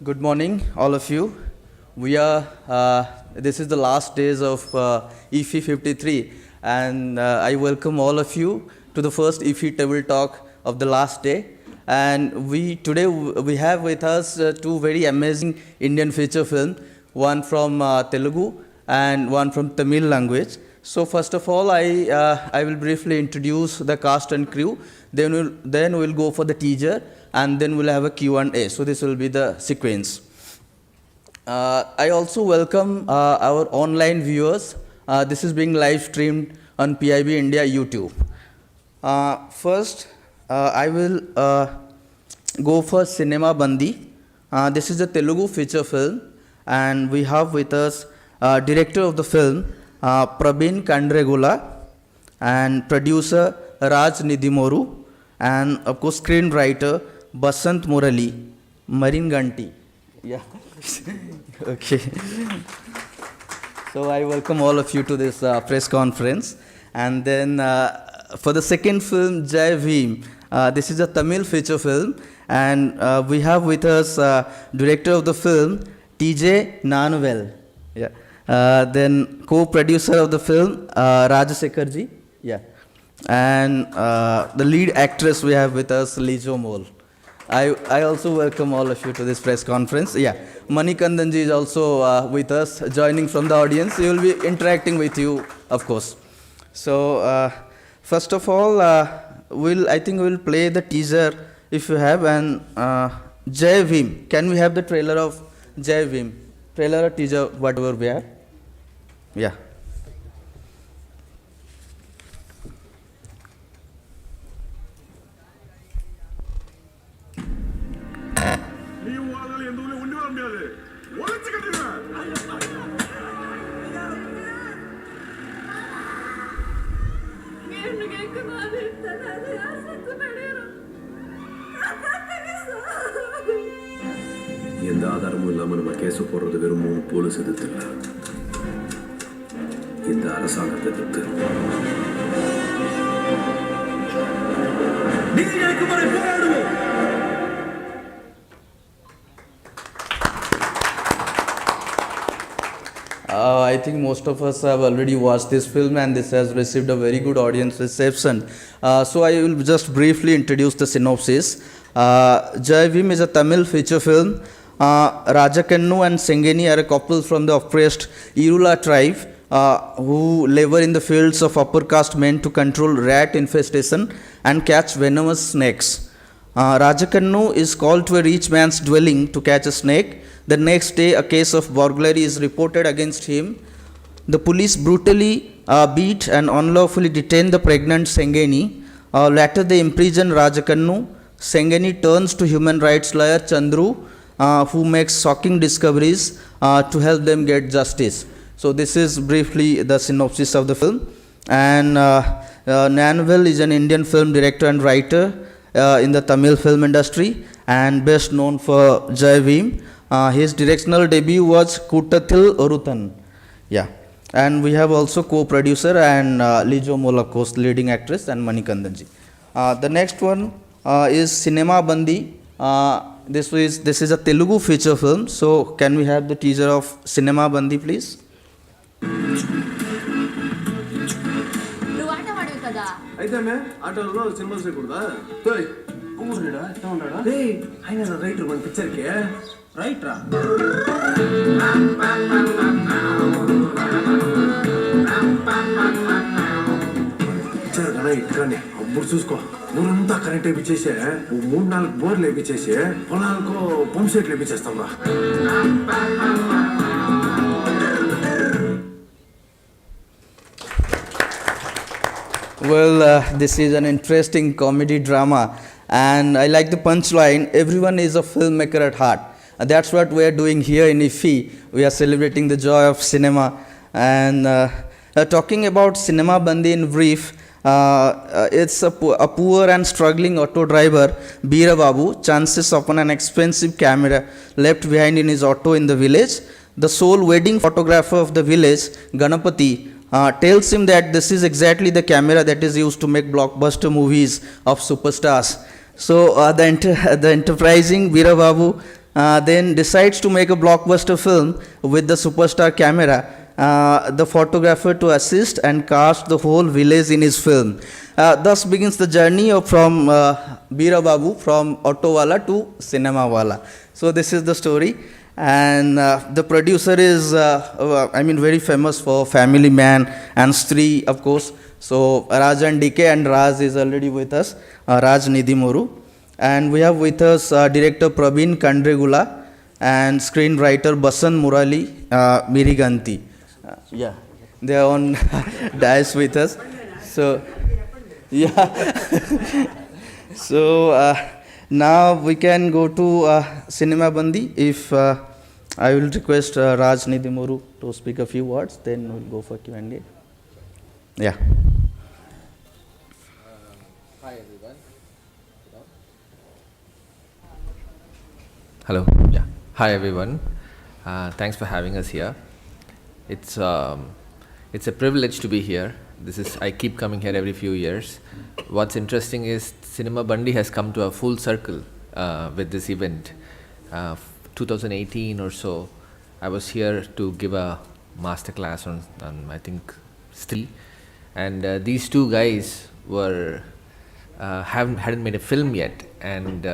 Good morning, all of you. This is the last days of IFFI 53, and I welcome all of you to the first IFFI table talk of the last day. And today we have with us two very amazing Indian feature films, one from Telugu and one from Tamil language. So first of all, I will briefly introduce the cast and crew. Then we'll go for the teaser, and then we'll have a Q&A. So this will be the sequence. I also welcome our online viewers. This is being live streamed on PIB India YouTube. First, I will go for Cinema Bandi. This is a Telugu feature film, and we have with us director of the film, Praveen Kandregula, and producer Nidimoru, and of course screenwriter Vasanth Murali, Maringanti. Yeah. Okay. So I welcome all of you to this press conference. And then for the second film, BHIM, this is a Tamil feature film, and we have with us director of the film, Gnanavel. Yeah. Then co-producer of the film, Rajsekar K. Yeah. And the lead actress we have with us, Lijomol. I also welcome all of you to this press conference. Yeah, Manikandan is also with us, joining from the audience. He will be interacting with you, of course. So first of all, I think we'll play the teaser if you have. And BHIM, can we have the trailer of BHIM? Trailer or teaser, whatever we have. Yeah. எந்த ஆதாரமும் இல்லாமல் நம்ம case போடுறது வெறும் 3 police எதிர்த்து இல்லை, இந்த அரசாங்கத்தை எதிர்த்து. I think most of us have already watched this film, and this has received a very good audience reception. So I will just briefly introduce the synopsis. BHIM is a Tamil feature film. Rajsekar and Sengeni are a couple from the oppressed Irula tribe who labor in the fields of upper caste men to control rat infestation and catch venomous snakes. Rajsekar is called to a rich man's dwelling to catch a snake. The next day, a case of burglary is reported against him. The police brutally beat and unlawfully detain the pregnant Sengeni. Later, they imprison Rajsekar. Sengeni turns to human rights lawyer Chandru, who makes shocking discoveries to help them get justice. So this is briefly the synopsis of the film. And Gnanavel is an Indian film director and writer in the Tamil film industry, and best known for BHIM. His directional debut was Koottathil Oruthan. Yeah. And we have also co-producer and Lijomol, of course, leading actress, and Manikandan. The next one is Cinema Bandi. This is a Telugu feature film. So can we have the teaser of Cinema Bandi, please? అయితే ఆటోలో cinemas చేయకూడదా? కూర్చున్నాడా ఎట్లా ఉన్నాడా? ఆయన writer మన పిక్చర్కి రైటరా? Picture కదా ఇట్టుగానే అప్పుడు చూసుకో. ఊరంతా కరెంట్ వేయించేసే 3-4 బోర్లు వేయించేసి పొలాలకు పంప్ సెట్లు వేయించేస్తాం. Well, this is an interesting comedy drama, and I like the punchline. Everyone is a filmmaker at heart. That's what we are doing here in IFFI. We are celebrating the joy of cinema. And talking about Cinema Bandi in brief, it's a poor and struggling auto driver, Bira Babu, chances upon an expensive camera left behind in his auto in the village. The sole wedding photographer of the village, Ganapati, tells him that this is exactly the camera that is used to make blockbuster movies of superstars. So the enterprising Veera Babu then decides to make a blockbuster film with the superstar camera, the photographer to assist and cast the whole village in his film. Thus begins the journey from Bira Babu, from Auto Wala to Cinema Wala. So this is the story. And the producer is, very famous for Family Man and Stree, of course. So Raj and DK, and Raj is already with us, Raj Nidimoru. And we have with us director Praveen Kandregula and screenwriter Vasanth Murali Manikandan. Yeah, they are on dais with us. So, yeah. So now we can go to Cinema Bandi. If I will request Raj Nidimoru to speak a few words, then we'll go for Q&A. Yeah. Hi everyone. Hello. Yeah. Hi everyone. Thanks for having us here. It's a privilege to be here. I keep coming here every few years. What's interesting is Cinema Bandi has come to a full circle with this event. 2018 or so, I was here to give a master class on I think Stree, and these two guys were hadn't made a film yet, and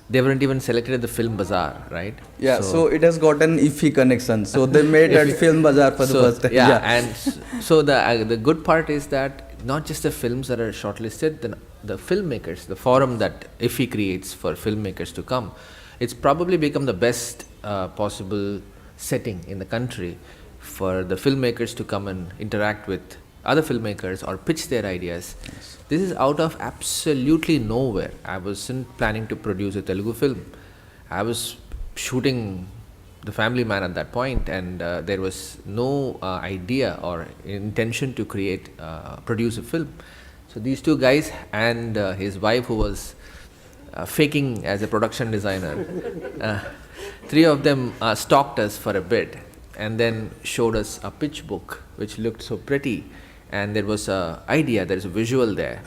they weren't even selected at the Film Bazaar, right? Yeah, so it has got an IFFI connection. So they made at Film Bazaar for the first time. Yeah, and so the good part is that not just the films that are shortlisted, then the filmmakers, the forum that IFFI creates for filmmakers to come, it's probably become the best possible setting in the country for the filmmakers to come and interact with other filmmakers or pitch their ideas. Yes. This is out of absolutely nowhere. I wasn't planning to produce a Telugu film. I was shooting The Family Man at that point, and there was no idea or intention to produce a film. So these two guys and his wife, who was faking as a production designer, three of them stalked us for a bit and then showed us a pitch book which looked so pretty, and there was a idea, there is a visual there.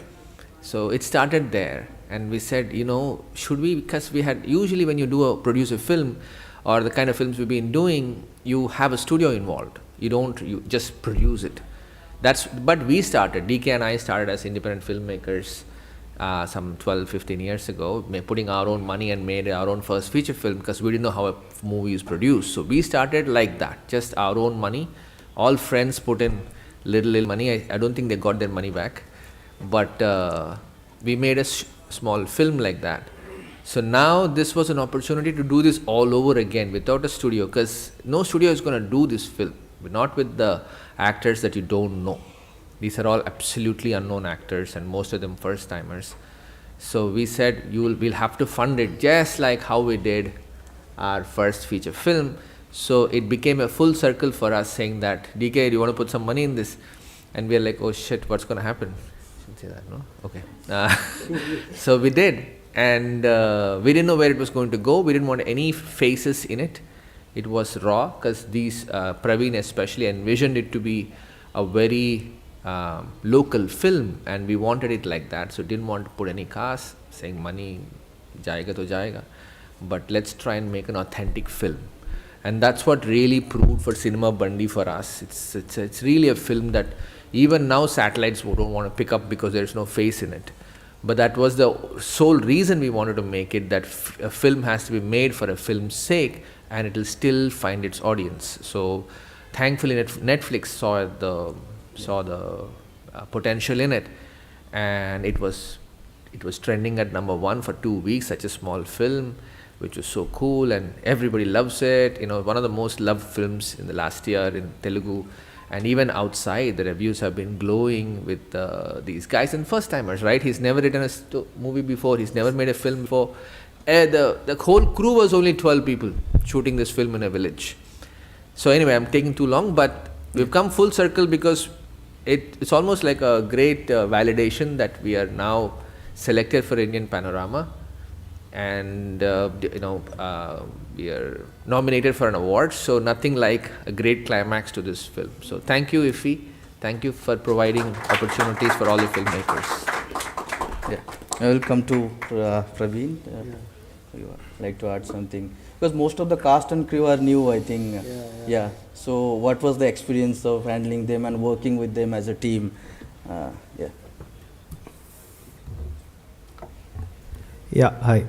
So it started there, and we said, should we, because we had, usually when you produce a film or the kind of films we've been doing, you have a studio involved. You just produce it. But we started, DK and I started as independent filmmakers some 12-15 years ago, putting our own money and made our own first feature film because we didn't know how a movie is produced. So we started like that, just our own money. All friends put in little money. I don't think they got their money back, but we made a small film like that. So now this was an opportunity to do this all over again without a studio, because no studio is going to do this film, but not with the actors that you don't know. These are all absolutely unknown actors, and most of them first timers. So we said we'll have to fund it just like how we did our first feature film. So it became a full circle for us, saying that, DK, do you want to put some money in this? And we are like, oh shit, what's going to happen? Shouldn't say that, no? Okay. So we did, and we didn't know where it was going to go. We didn't want any faces in it. It was raw, because these, Praveen especially, envisioned it to be a very local film, and we wanted it like that. So didn't want to put any cast, saying money, jayega to jayega. But let's try and make an authentic film. And that's what really proved for Cinema Bandi for us. It's really a film that even now satellites don't want to pick up because there's no face in it. But that was the sole reason we wanted to make it, that a film has to be made for a film's sake, and it will still find its audience. So thankfully Netflix saw the potential in it, and it was trending at number 1 for 2 weeks, such a small film, which was so cool, and everybody loves it. One of the most loved films in the last year in Telugu, and even outside the reviews have been glowing with these guys and first timers, right? He's never written a movie before, he's never made a film before. The whole crew was only 12 people shooting this film in a village. So anyway, I'm taking too long, but we've come full circle because it's almost like a great validation that we are now selected for Indian Panorama, and we are nominated for an award. So nothing like a great climax to this film. So thank you, IFFI. Thank you for providing opportunities for all the filmmakers. Yeah, I will come to Praveen. you like to add something? Because most of the cast and crew are new, I think. Yeah. So what was the experience of handling them and working with them as a team? Yeah. Yeah, hi.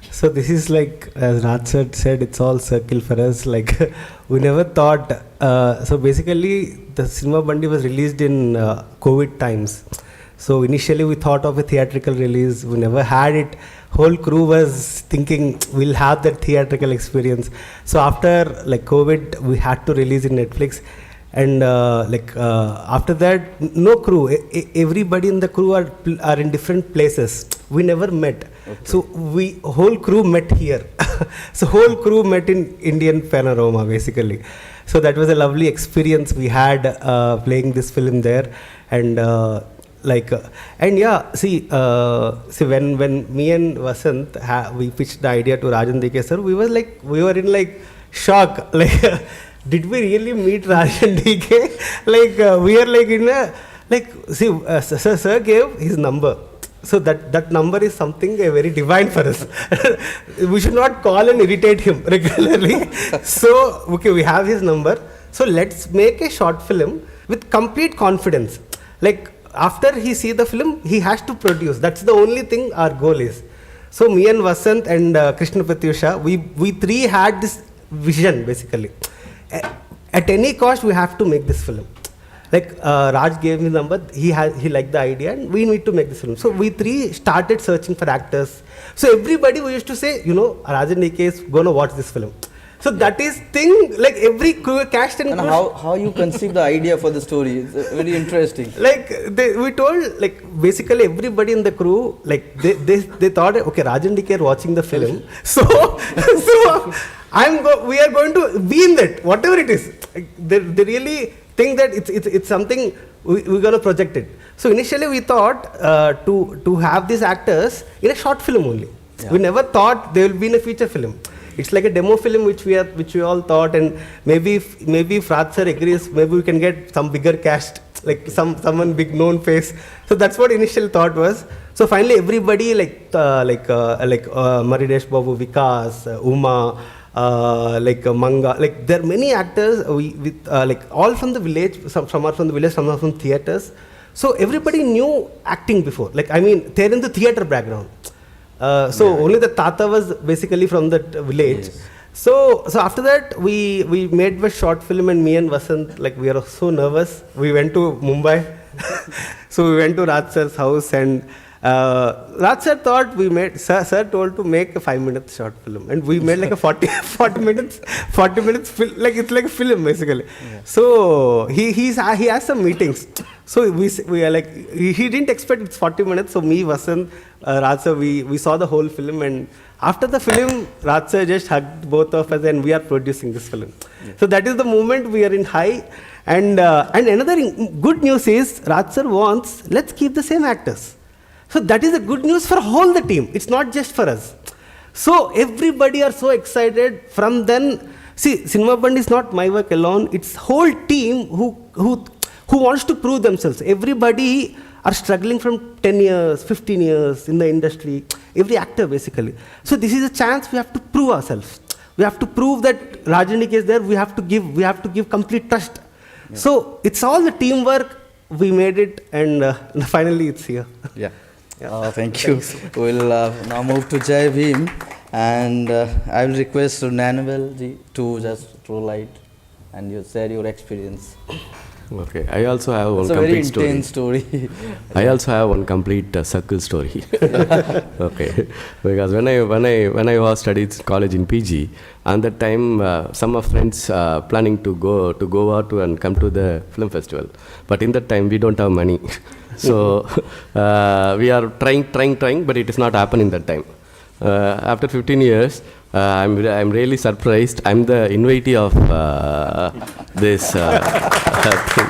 So this is like, as Raj said, it's all circle for us. Like, we never thought, so basically the cinema Bandi was released in COVID times. So initially we thought of a theatrical release, we never had it. Whole crew was thinking we'll have that theatrical experience. So after like COVID, we had to release in Netflix. And after that, no crew, everybody in the crew are in different places. We never met. Okay. So whole crew met here. So whole crew met in Indian Panorama basically. So that was a lovely experience we had playing this film there. And when me and Vasanth we pitched the idea to Rajan DK sir, we were in like shock. Like, did we really meet Rajan DK? We are like in a sir gave his number. So that number is something very divine for us. We should not call and irritate him regularly. So okay, we have his number. So let's make a short film with complete confidence. Like, after he see the film, he has to produce. That's the only thing our goal is. So me and Vasanth and Krishna Pratyusha, we three had this vision basically. At any cost, we have to make this film. Like Raj gave me the number, he liked the idea, and we need to make this film. So we three started searching for actors. So everybody, we used to say, Rajan DK is going to watch this film. So that is thing, like every crew, cast and crew. How you conceive the idea for the story? It's very interesting. Like we told, like basically everybody in the crew, like they thought, okay, Rajan DK are watching the film, so we are going to be in that, whatever it is. They really think that it's something we're going to project it. So initially we thought to have these actors in a short film only. Yeah. We never thought they will be in a feature film. It's like a demo film which we all thought, and maybe if Raj sir agrees, maybe we can get some bigger cast, like someone big known face. So that's what initial thought was. So finally everybody like Maridesh Babu, Vikas, Uma, Manga, like there are many actors all from the village, some are from the village, some are from theatres. So everybody knew acting before. Like, I mean, they're in the theatre background. Only the Tata was basically from that village. Yes. So after that, we made a short film, and me and Vasanth, like, we are so nervous. We went to Mumbai. So we went to Raj sir's house, and Raj sir thought sir told to make a 5-minute short film, and we made like a 40 minutes film, like it's like a film basically. Yeah. So he has some meetings. So we are like, he didn't expect it's 40 minutes. So me, Vasanth, Raj sir, we saw the whole film, and after the film, Raj sir just hugged both of us, and we are producing this film. Yeah. So that is the moment we are in high. And another good news is Raj sir wants, let's keep the same actors. So that is the good news for all the team. It's not just for us. So everybody are so excited. From then, see, Cinema Bandi is not my work alone. It's whole team who wants to prove themselves. Everybody are struggling from 10 years, 15 years in the industry. Every actor basically. So this is a chance we have to prove ourselves. We have to prove that Rajan DK is there. We have to give complete trust. Yeah. So it's all the teamwork. We made it, and finally it's here. Yeah. Thank you. We'll now move to Jai BHIM, and I will request Gnanavel ji to just throw light and you share your experience. Okay, I also have one it's complete story. It's a very intense story. I also have one complete circle story. Okay, because when I was studied college in PG, and that time some of friends planning to go to Goa and come to the film festival, but in that time we don't have money. So we are trying, but it is not happening that time. After 15 years, I'm really surprised. I'm the invitee of this thing.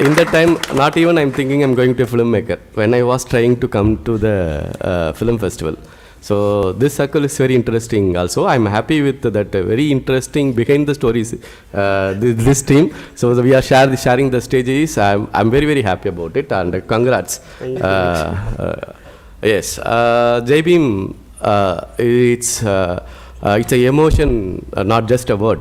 In that time, not even I'm thinking I'm going to a filmmaker. When I was trying to come to the film festival. So this circle is very interesting also. I'm happy with that very interesting behind the stories, this team. So we are sharing the stages. I'm very, very happy about it, and congrats. Yes, Jai BHIM, it's an emotion, not just a word.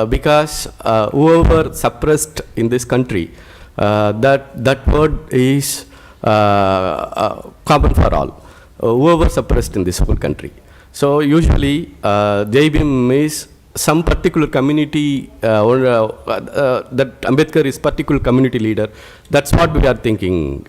Because whoever suppressed in this country, that word is common for all. Whoever suppressed in this whole country. So usually BHIM is some particular community that Ambedkar is particular community leader. That's what we are thinking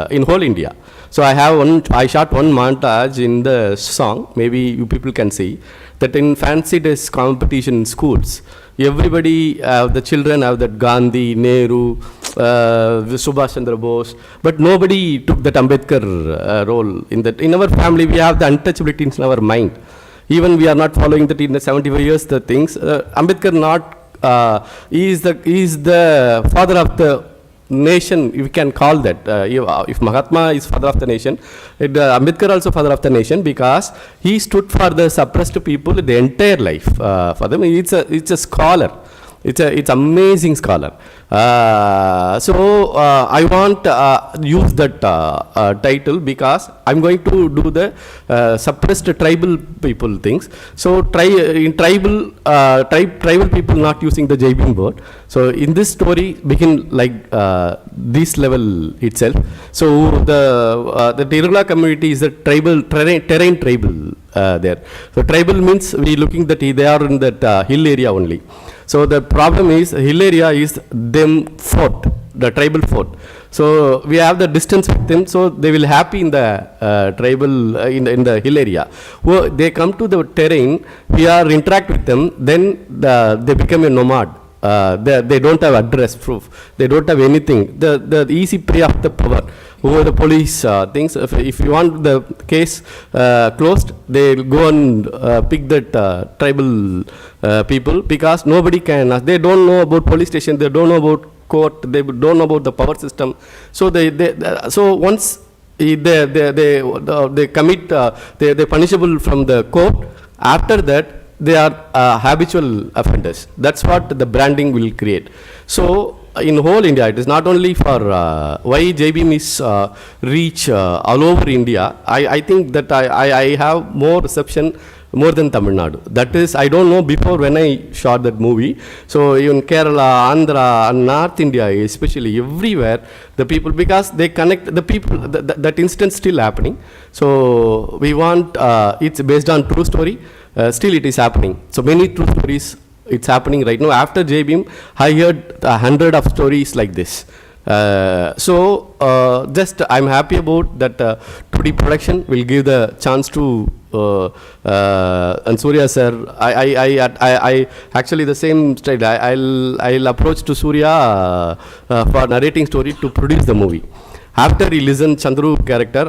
in whole India. So I shot one montage in the song, maybe you people can see, that in fancy dress competition in schools, everybody, the children have that Gandhi, Nehru, Subhash Chandra Bose, but nobody took that Ambedkar role in that. In our family, we have the untouchability in our mind. Even we are not following that in the 75 years, the things. Ambedkar he is the father of the nation, we can call that. If Mahatma is father of the nation, Ambedkar also father of the nation, because he stood for the suppressed people the entire life. For them, it's a scholar. It's amazing scholar. So I want use that title because I'm going to do the suppressed tribal people things. So in tribal people not using the BHIM word. So in this story begin like this level itself. So the Kandregula community is the tribal terrain tribal there. So tribal means we looking that they are in that hill area only. So the problem is hill area is them fort, the tribal fort. So we have the distance with them, so they will happy in the tribal in the hill area. Well, they come to the terrain, we are interact with them, then they become a nomad. They don't have address proof. They don't have anything. The easy prey of the power over the police things. If you want the case closed, they go and pick that tribal people, because nobody can. They don't know about police station. They don't know about court. They don't know about the power system. So so once they commit, they punishable from the court. After that, they are habitual offenders. That's what the branding will create. So in whole India, it is not only for why BHIM is reach all over India. I think that I have more reception more than Tamil Nadu. That is, I don't know before when I shot that movie. So even Kerala, Andhra, and North India, especially everywhere, the people, because they connect the people, that instance still happening. So we want, it's based on true story. Still it is happening. So many true stories, it's happening right now. After BHIM, I heard 100 of stories like this. So just I'm happy about that 2D production will give the chance to and Surya sir. I actually the same style. I'll approach to Surya for narrating story to produce the movie. After he listened Chandru character,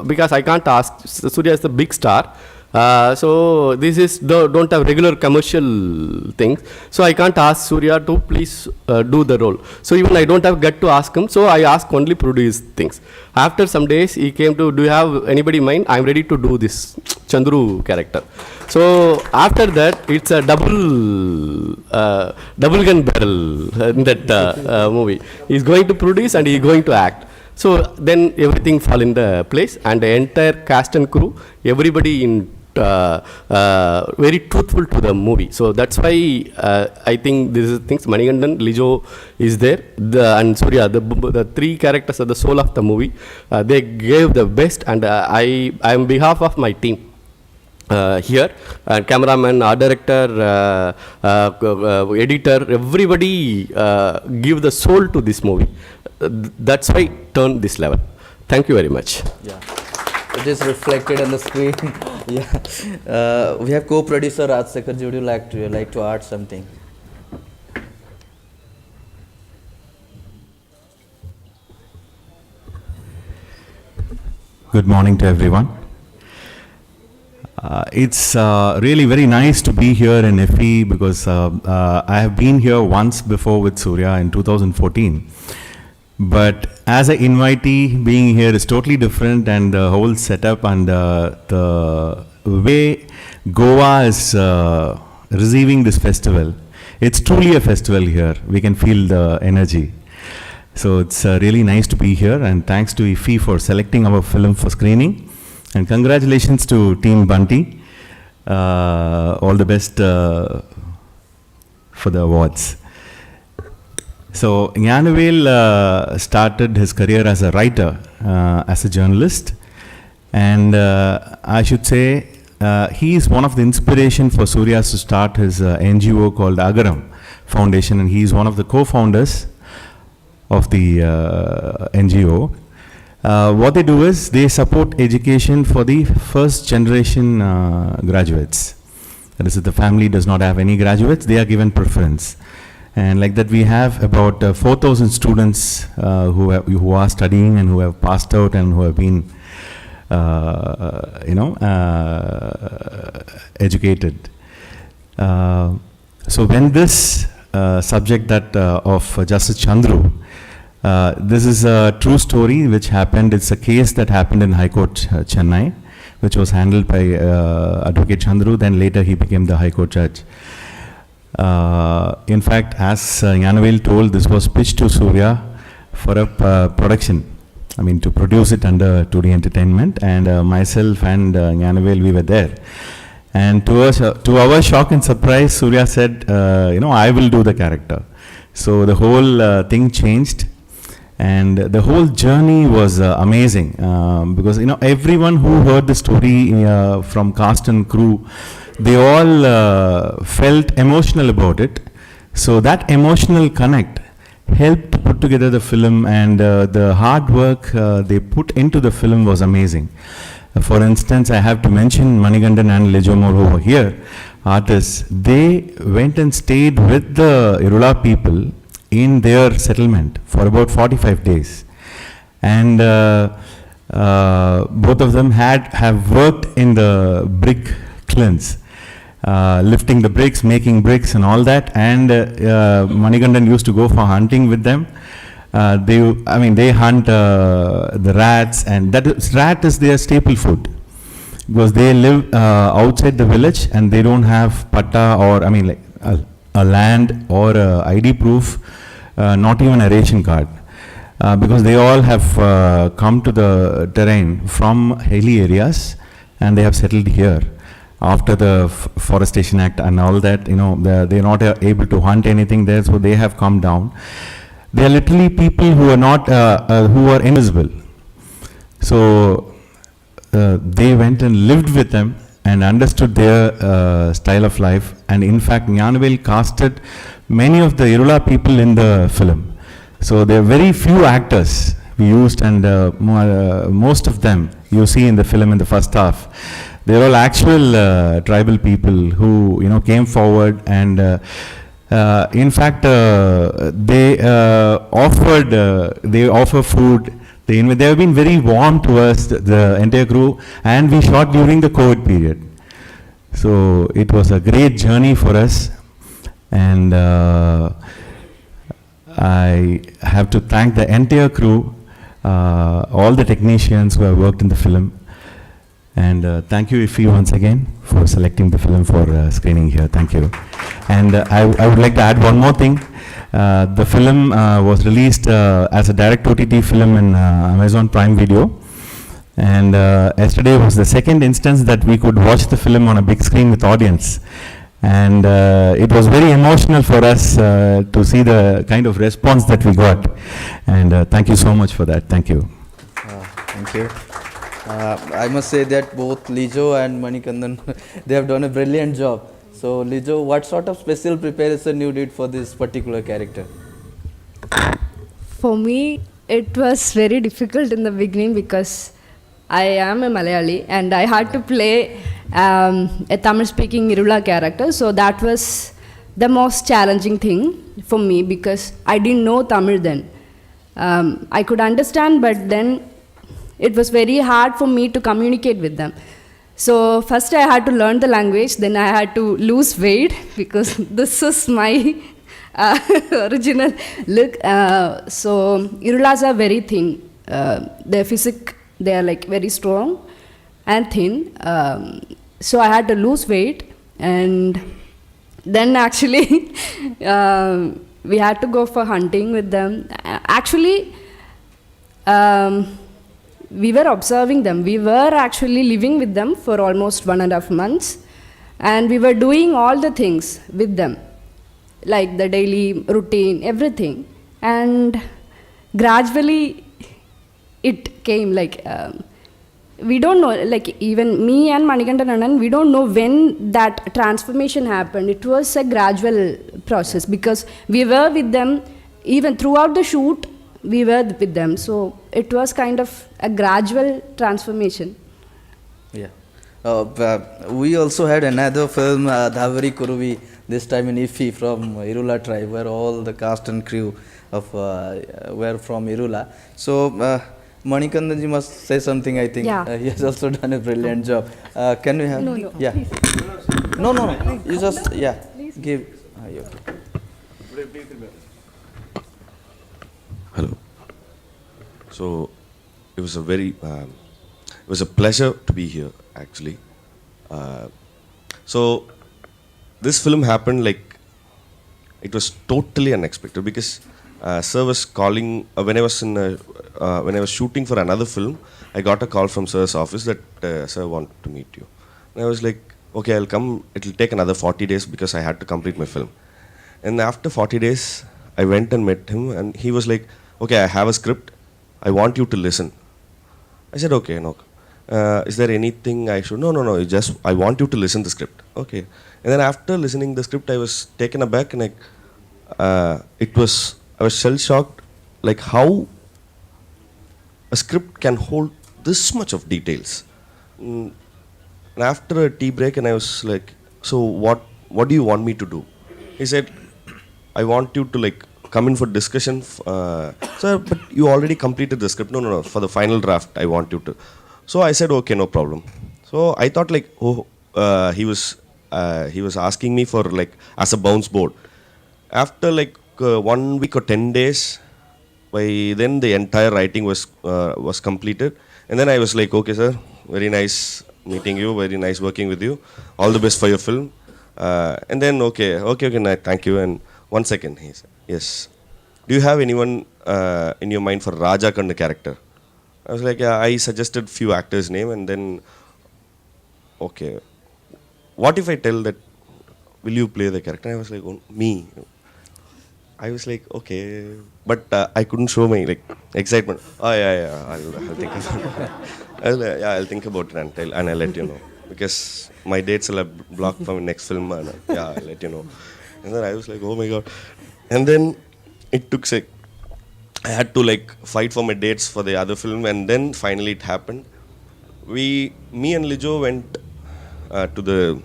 because I can't ask, Surya is the big star. So this is don't have regular commercial things. So I can't ask Surya to please do the role. So even I don't have get to ask him. So I ask only produce things. After some days he came to, do you have anybody in mind? I'm ready to do this Chandru character. So after that, it's a double gun barrel in that movie. He's going to produce and he's going to act. So then everything fall in the place, and the entire cast and crew, everybody in very truthful to the movie. So that's why I think this is things. Manikandan, Lijo is there, and Surya, the three characters are the soul of the movie. They gave the best, and I am on behalf of my team. Here, cameraman, art director, editor, everybody give the soul to this movie. That's why turn this level. Thank you very much. Yeah, it is reflected on the screen. Yeah, we have co-producer Rajsekar. Would you like to add something? Good morning to everyone. It's really very nice to be here in IFFI because I have been here once before with Surya in 2014. But as an invitee, being here is totally different, and the whole setup and the way Goa is receiving this festival, it's truly a festival here. We can feel the energy. So it's really nice to be here, and thanks to IFFI for selecting our film for screening. And congratulations to Team BANDI. All the best for the awards. So Gnanavel started his career as a writer, as a journalist, and I should say he is one of the inspiration for Surya to start his NGO called Agaram Foundation, and he is one of the co-founders of the NGO. What they do is they support education for the first generation graduates. That is, if the family does not have any graduates, they are given preference. And like that, we have about 4,000 students who are studying and who have passed out and who have been, educated. So when this subject that of Justice Chandru, this is a true story which happened. It's a case that happened in High Court, Chennai, which was handled by Advocate Chandru. Then later he became the High Court judge. In fact, as Gnanavel told, this was pitched to Surya for a production. I mean, to produce it under 2D Entertainment, and myself and Gnanavel, we were there. And to our shock and surprise, Surya said, I will do the character. So the whole thing changed, and the whole journey was amazing, because everyone who heard the story from cast and crew, they all felt emotional about it. So that emotional connect helped put together the film, and the hard work they put into the film was amazing. For instance, I have to mention Manikandan and Lijomol over here, artists. They went and stayed with the Irula people in their settlement for about 45 days. And both of them have worked in the brick kilns. Lifting the bricks, making bricks and all that, and Manikandan used to go for hunting with them. They hunt the rats, and rat is their staple food, because they live outside the village and they don't have patta or a land or a ID proof, not even a ration card, because they all have come to the terrain from hilly areas and they have settled here. After the Forestation Act and all that, they're not able to hunt anything there, so they have come down. They are literally people who are not, who are invisible. So they went and lived with them and understood their style of life. And in fact, Gnanavel casted many of the Irula people in the film. So there are very few actors we used, and most of them you see in the film in the first half. They're all actual tribal people who came forward, and in fact they offer food. They have been very warm to us, the entire crew, and we shot during the COVID period. So it was a great journey for us, and I have to thank the entire crew, all the technicians who have worked in the film. And thank you, IFFI, once again for selecting the film for screening here. Thank you. And I would like to add one more thing. The film was released as a direct OTT film in Amazon Prime Video. And yesterday was the second instance that we could watch the film on a big screen with audience. And it was very emotional for us to see the kind of response that we got. And thank you so much for that. Thank you. Thank you. I must say that both Lijo and Manikandan, they have done a brilliant job. So Lijo, what sort of special preparation you did for this particular character? For me, it was very difficult in the beginning because I am a Malayali and I had to play a Tamil-speaking Irula character. So that was the most challenging thing for me because I didn't know Tamil then. I could understand, but then it was very hard for me to communicate with them. So first I had to learn the language, then I had to lose weight because this is my original look. So Irulas are very thin. Their physique, they are like very strong and thin. So I had to lose weight, and then actually we had to go for hunting with them. Actually, we were observing them. We were actually living with them for almost 1.5 months, and we were doing all the things with them, like the daily routine, everything. And gradually it came like, we don't know, like even me and Manikandan, we don't know when that transformation happened. It was a gradual process because we were with them, even throughout the shoot, we were with them. So it was kind of a gradual transformation. Yeah. We also had another film, Dhavari Kuruvi, this time in IFFI from Irula tribe, where all the cast and crew of were from Irula. So Manikandan ji must say something, I think. Yeah. He has also done a brilliant job. Can we have? No, no, Yeah. please. No. You just, yeah. Give. Okay. Hello. So it was a very, it was a pleasure to be here actually. So this film happened like, it was totally unexpected because sir was calling, when I was shooting for another film, I got a call from sir's office that sir wanted to meet you. And I was like, okay, I'll come, it'll take another 40 days because I had to complete my film. And after 40 days, I went and met him and he was like, okay, I have a script, I want you to listen. I said, okay, no. Is there anything I should? No, just, I want you to listen to the script. Okay. And then after listening the script, I was taken aback and I was shell-shocked, like how a script can hold this much of details. And after a tea break, and I was like, so what do you want me to do? He said, I want you to like come in for discussion. Sir, but you already completed the script. No, for the final draft, I want you to. So I said, okay, no problem. So I thought like, he was asking me for like, as a bounce board. After like 1 week or 10 days, by then the entire writing was completed. And then I was like, okay, sir, very nice meeting you, very nice working with you. All the best for your film. And then, okay, thank you. And 1 second, he said, yes. Do you have anyone in your mind for Rajsekar character? I was like, yeah, I suggested few actors' name and then, okay. What if I tell that, will you play the character? I was like, oh, me. I was like, okay, but I couldn't show my like excitement. Oh yeah, I'll think about it. I'll think about it and I'll let you know because my dates will have blocked for my next film. And, yeah, I'll let you know. And then I was like, oh my god. And then it took like, I had to like fight for my dates for the other film, and then finally it happened. Me and Lijo went to the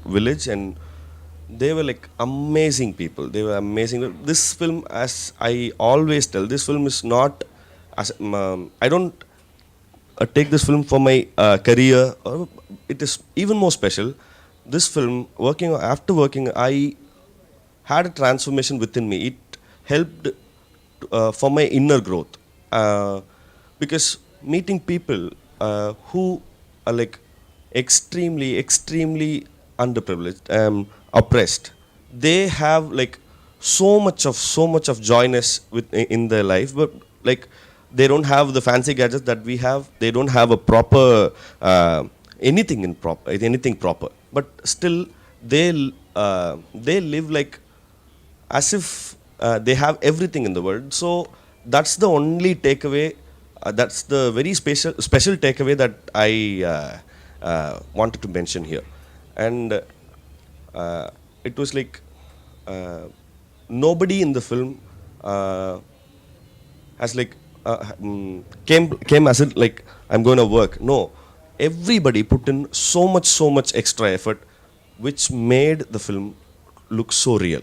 village, and they were like amazing people. They were amazing. This film, as I always tell, this film is not, I don't take this film for my career. It is even more special. This film, after working, I had a transformation within me. It helped for my inner growth. Because meeting people who are like extremely underprivileged, oppressed, they have like so much of joyness in their life, but like they don't have the fancy gadgets that we have. They don't have a proper anything proper, but still they live like as if they have everything in the world. So that's the only takeaway. That's the very special takeaway that I wanted to mention here. And it was like nobody in the film has like came as in like I'm going to work. No, everybody put in so much extra effort, which made the film look so real.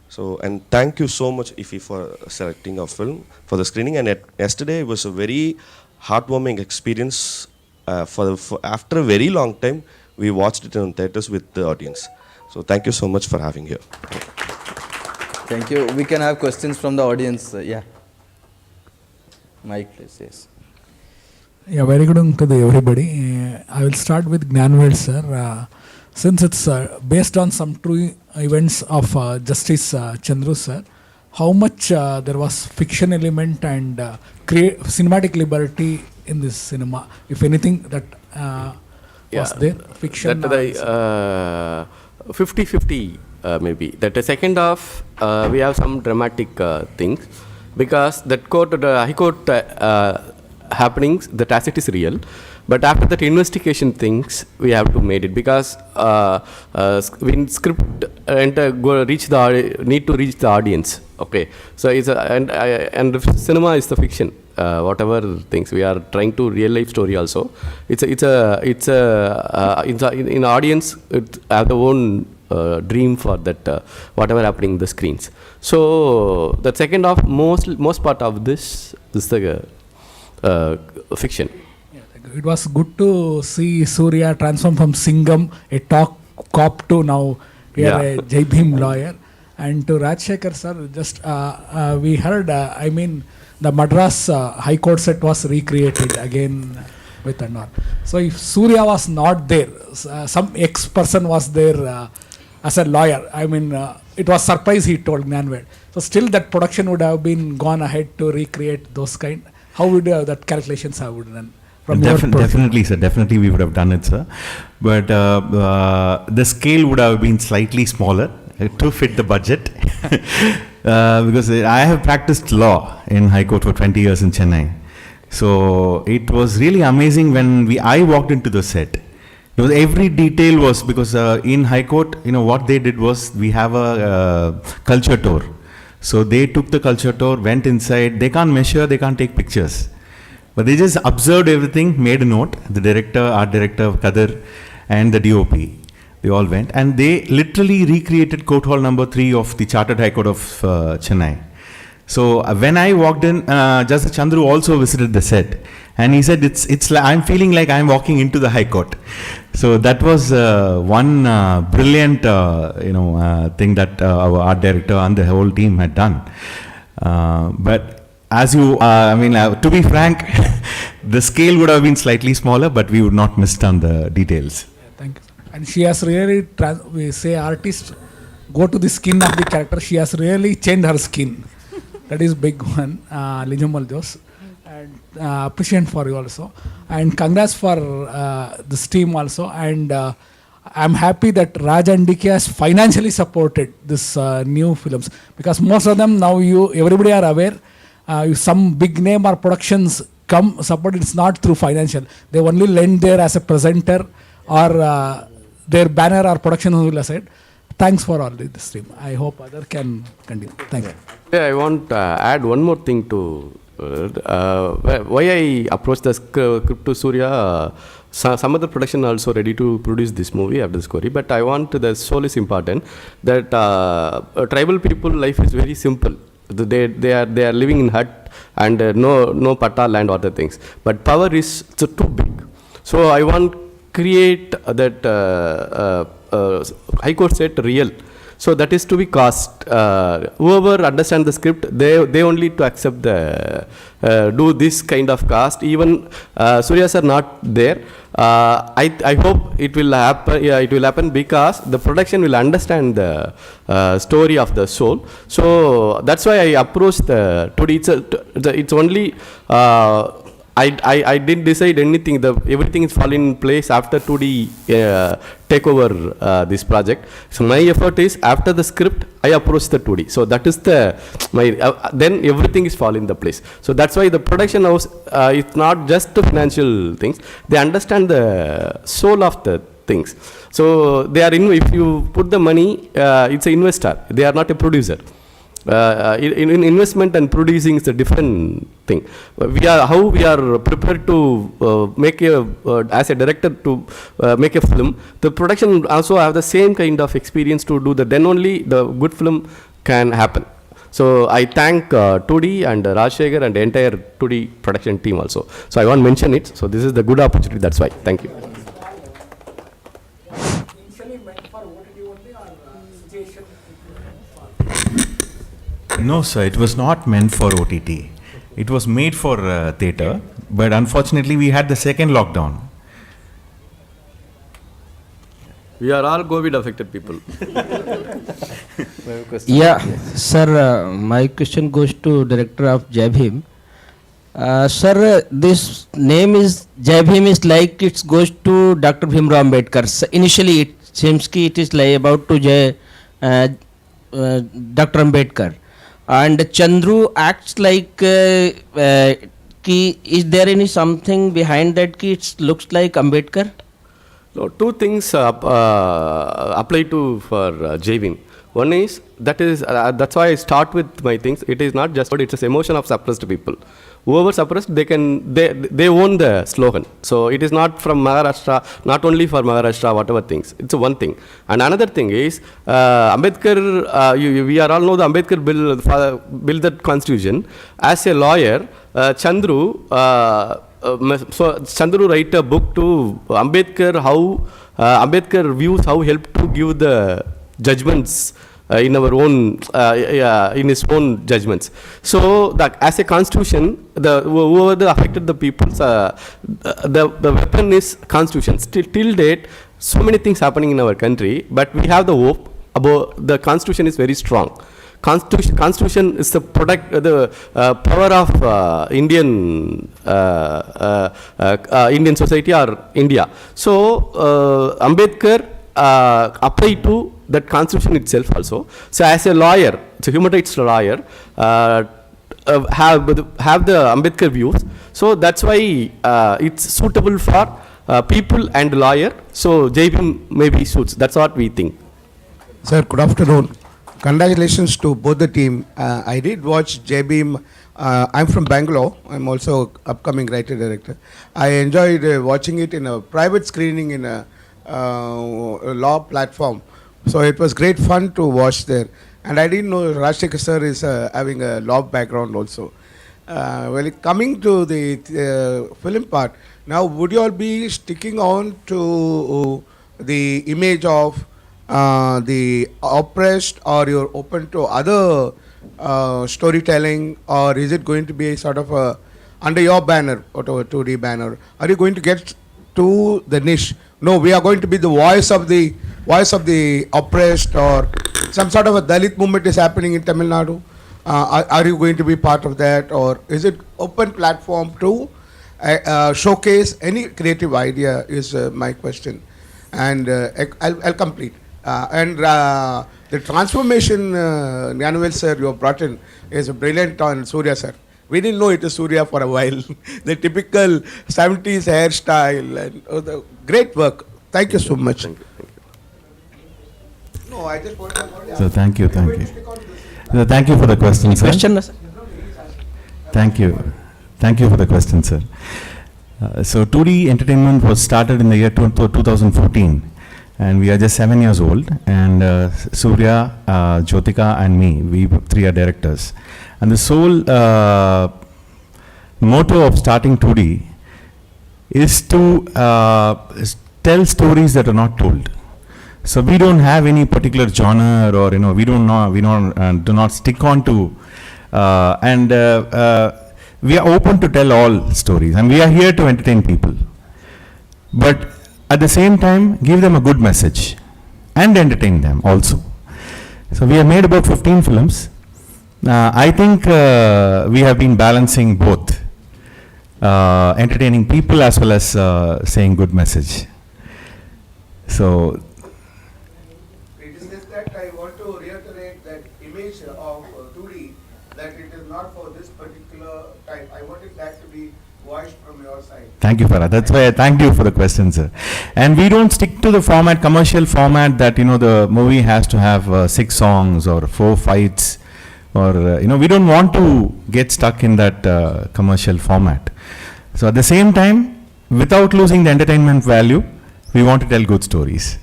So, and thank you so much, IFFI, for selecting our film for the screening. And yesterday it was a very heartwarming experience. For after a very long time, we watched it in theaters with the audience. So, thank you so much for having here. Thank you. We can have questions from the audience. Yeah. Mike, please. Yes. Yeah, very good evening, everybody. I will start with Gnanavel, sir. Since it's based on some true events of Justice Chandru, sir, how much there was fiction element and cinematic liberty in this cinema, if anything, that was there, fiction? That the 50-50 maybe. That the second half, we have some dramatic things, because that high court happenings, the tacit is real. But after that investigation things, we have to made it, because when script need to reach the audience. Okay, so it's and cinema is the fiction. Whatever things we are trying to real life story also. In audience it have their own dream for that whatever happening in the screens. So the second half, most part of this is the fiction. It was good to see Surya transform from Singham, a cop, to now here a BHIM lawyer. And to Rajsekar sir, just we heard, the Madras High Court set was recreated again with and all. So if Surya was not there, some ex-person was there as a lawyer, it was surprise, he told Gnanavel. So still that production would have been gone ahead to recreate those kind. How would that calculations have been done? Definitely, sir. Definitely, we would have done it, sir. But the scale would have been slightly smaller to fit the budget. Because I have practiced law in High Court for 20 years in Chennai. So it was really amazing when I walked into the set. Because every detail was, because in High Court, what they did was, we have a culture tour. So they took the culture tour, went inside. They can't measure, they can't take pictures. But they just observed everything, made a note. The director, art director, Kadir, and the DOP, they all went. And they literally recreated Court Hall number 3 of the Chartered High Court of Chennai. So when I walked in, Justice Chandru also visited the set. And he said, it's like, I'm feeling like I'm walking into the High Court. So that was one brilliant thing that our art director and the whole team had done. But as you, to be frank, the scale would have been slightly smaller, but we would not miss on the details. Thank you. And she has really, we say artists go to the skin of the character, she has really changed her skin. That is big one, Lijomol Jos. And appreciate for you also. And congrats for this team also. And I'm happy that Raj and DK has financially supported this new films. Because most of them now, everybody are aware, if some big name or productions come support, it's not through financial. They only lend there as a presenter or their banner or production will aside. Thanks for all this team. I hope other can continue. Thank you. Yeah, I want to add one more thing to why I approached the script to Surya. Some other production also ready to produce this movie after this query, but I want the soul is important. That tribal people life is very simple. They are living in hut and no patta land or other things. But power is too big. So I want create that High Court set real. So that is to be cast. Whoever understand the script, they only to accept the do this kind of cast. Even Suryas are not there. I hope it will happen. Yeah, it will happen because the production will understand the story of the soul. So that's why I approached the 2D. It's only. I didn't decide anything. Everything is falling in place after 2D take over this project. So my effort is after the script I approach the 2D. So that is then everything is fall in the place. So that's why the production house it's not just the financial things. They understand the soul of the things. So they are if you put the money, it's an investor. They are not a producer. In investment and producing is a different thing. We are prepared to make as a director to make a film. The production also have the same kind of experience to do that. Then only the good film can happen. So I thank 2D and Rajsekar and the entire 2D production team also. So I want to mention it. So this is the good opportunity. That's why. Thank you. No, sir, it was not meant for OTT. It was made for theatre, but unfortunately we had the second lockdown. We are all COVID affected people. Yeah, sir, my question goes to director of BHIM. Sir, this name is BHIM is like it goes to Dr. Bhimrao Ambedkar. So initially, it seems ki it is like about to Dr. Ambedkar, and Chandru acts like ki is there any something behind that ki it looks like Ambedkar? So two things apply to for JVIM. One is that's why I start with my things. It is not just it's an emotion of suppressed people. Whoever suppressed, they own the slogan. So it is not from Maharashtra, not only for Maharashtra, whatever things. It's one thing. And another thing is Ambedkar. We are all know the Ambedkar built that constitution. As a lawyer, Chandru. So Chandru write a book to Ambedkar how Ambedkar views how helped to give the judgments in our own in his own judgments. So that as a constitution, whoever affected the peoples, the weapon is constitution. Till date, so many things happening in our country, but we have the hope about the constitution is very strong. Constitution is the power of Indian Indian society or India. So Ambedkar apply to that constitution itself also. So as a lawyer, so human rights lawyer, have the Ambedkar views. So that's why it's suitable for people and lawyer. So JVIM maybe suits. That's what we think. Sir, good afternoon. Congratulations to both the team. I did watch JBIM. I'm from Bangalore. I'm also upcoming writer-director. I enjoyed watching it in a private screening in a law platform. So it was great fun to watch there. And I didn't know Rajsekar sir is having a law background also. Well, coming to the film part, now would you all be sticking on to the image of the oppressed, or you're open to other storytelling, or is it going to be sort of under your banner or 2D banner? Are you going to get to the niche? No, we are going to be the voice of the oppressed, or some sort of a Dalit movement is happening in Tamil Nadu. Are you going to be part of that, or is it open platform to showcase any creative idea? Is my question, and I'll complete. The transformation, Gnanavel sir, you have brought in is brilliant on Surya sir. We didn't know it is Surya for a while. The typical 70s hairstyle and the great work. Thank you so much. Thank you. No, I just want to. So thank you. So thank you for the question, sir. Thank you for the question, sir. So 2D entertainment was started in the year 2014. And we are just 7 years old, and Surya, Jyotika and me, we three are directors. And the sole motto of starting 2D is to tell stories that are not told. So we don't have any particular genre, or we do not stick on to, we are open to tell all stories, and we are here to entertain people. But at the same time, give them a good message and entertain them also. So we have made about 15 films. I think we have been balancing both, entertaining people as well as saying good message. So it is just that I want to reiterate that image of 2D, that it is not for this particular type. I wanted that to be voiced from your side. Thank you for that. That's why I thank you for the question, sir. And we don't stick to the commercial format that, the movie has to have 6 songs or 4 fights, or, we don't want to get stuck in that commercial format. So at the same time, without losing the entertainment value, we want to tell good stories.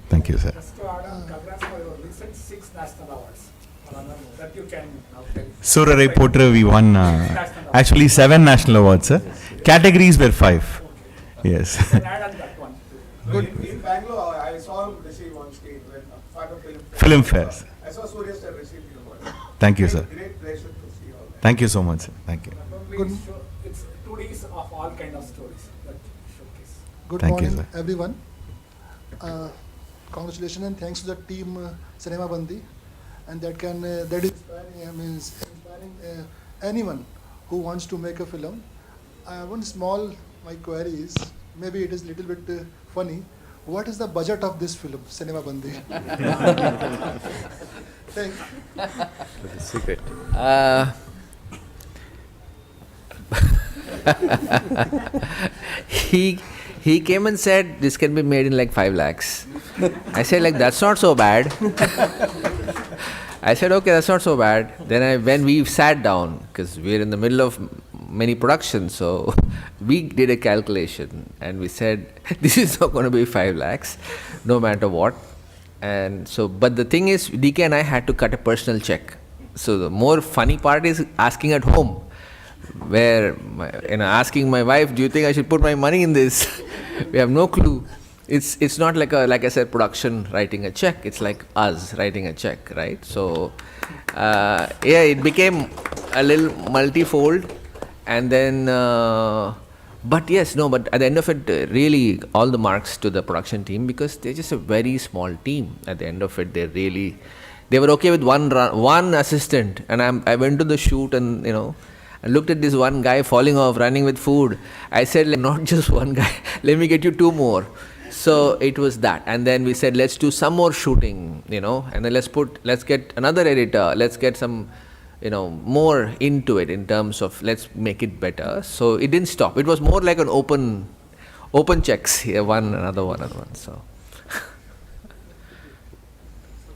Thank you, sir. Just to add on, congrats for your recent 6 national awards. That you can now tell. Surya Potra, we won actually 7 national awards, sir. Categories were 5. Yes. Add on that one. Good. In Bangalore, I saw him receive on stage when part of Film fairs. I saw Surya sir receive the award. Thank you, sir. Great pleasure to see all that. Thank you so much, sir. Thank you. It's 2Ds of all kind of stories that showcase. Good Thank you, morning, sir. everyone. congratulations and thanks to the team Cinema Bandi, and that is inspiring anyone who wants to make a film. One small my query is, maybe it is little bit funny. What is the budget of this film, Cinema Bandi? Thank you. Secret. He came and said this can be made in like 5 lakhs. I said like that's not so bad. I said okay, that's not so bad. Then when we sat down, because we're in the middle of many productions, so we did a calculation and we said this is not going to be 5 lakhs, no matter what. And so, but the thing is, DK and I had to cut a personal check. So the more funny part is asking at home, where asking my wife, do you think I should put my money in this? We have no clue. It's not like I said, production writing a check. It's like us writing a check, right? So it became a little multifold, and then. But at the end of it, really all the marks to the production team, because they're just a very small team. At the end of it, they were okay with one assistant, and I went to the shoot and I looked at this one guy falling off, running with food. I said, like, not just one guy, let me get you 2 more. So it was that, and then we said, let's do some more shooting, and then let's get another editor, let's get some. More into it in terms of let's make it better. So it didn't stop. It was more like an open checks here, another one. So.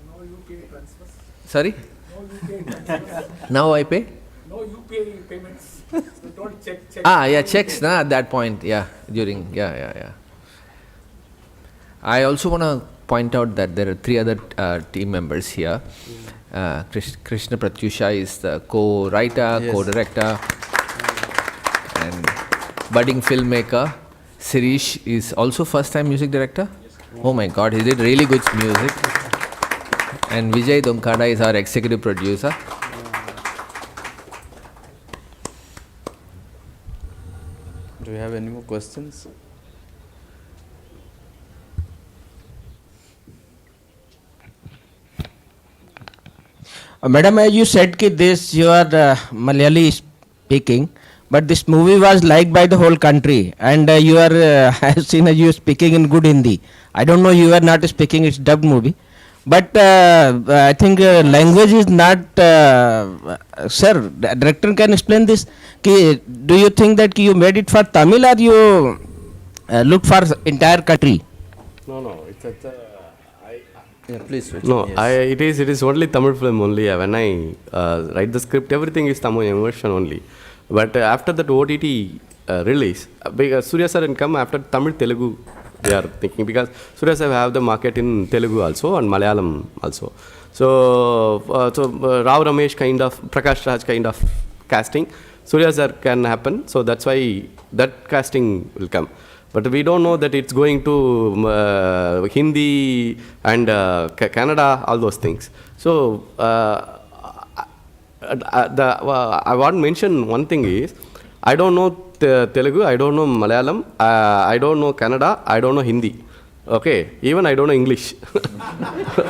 No UPI transfers. Sorry? No UPI transfers. Now I pay? No UPI payments. So don't check. Checks. At that point, during. I also want to point out that there are 3 other team members here. Krishna Pratyusha is the co-writer, co-director, and budding filmmaker. Sirish is also first-time music director. Oh my God, he did really good music. And Vijay Donkada is our executive producer. Do you have any more questions? Madam, as you said this, you are Malayali speaking, but this movie was liked by the whole country, and you are, I have seen you speaking in good Hindi. I don't know, you are not speaking, it's dubbed movie, but I think language is not, sir, the director can explain this. Do you think that you made it for Tamil, or you looked for entire country? No, it's Yeah, please switch. No, Yes. it is only Tamil film only. When I write the script, everything is Tamil immersion only. But after that OTT release, because Surya sir can come after Tamil Telugu, they are thinking, because Surya sir have the market in Telugu also and Malayalam also. So Rao Ramesh kind of, Prakash Raj kind of casting, Surya sir can happen. So that's why that casting will come. But we don't know that it's going to Hindi and Canada, all those things. So I want to mention one thing is, I don't know Telugu, I don't know Malayalam, I don't know Kannada, I don't know Hindi. Okay, even I don't know English.